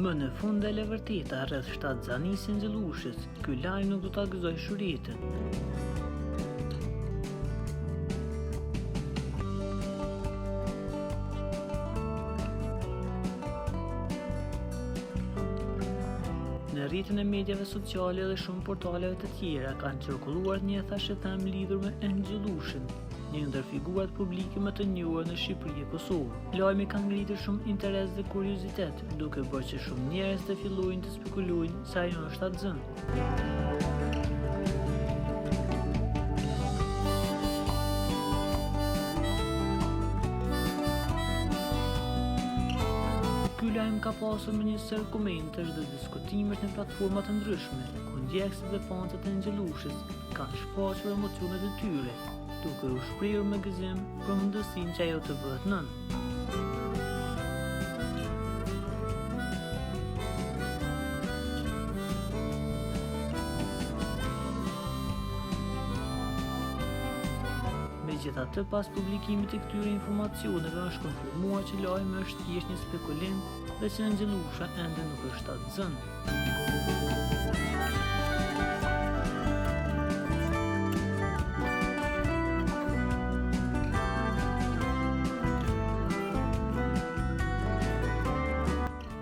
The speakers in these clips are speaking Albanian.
Më në fundele vërteta rreth 7 zanisin Xhellushës, ky lajm nuk do ta gëzoj shuritën. Në rrjetin e mediave sociale dhe shumë portaleve të tjera kanë qarkulluar një thashëthem lidhur me Xhellushën, një ndër figurat publike më të njohur në Shqipëri e Kosovë. Lajmi ka ngritur shumë interes dhe kuriozitet, duke bërë që shumë njerëz të fillojnë të spekulojnë se ajo është atzën. Ky lajm ka pasur me një sër komentesh dhe diskutimesh në platforma të ndryshme, ku ndjekësit dhe fanët e Xhellushës kanë shfaqur emocionet e tyre, duke u shprehur me gëzim për mundësinë që ajo të bëhet nën. Megjithatë, pas publikimit të këtyre informacioneve është konfirmuar që lajmi është thjesht një spekulim dhe që Xhellusha ende nuk është atzën.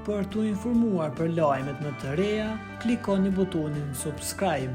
Për t'u informuar për lajmet më të reja, klikoni butonin subscribe.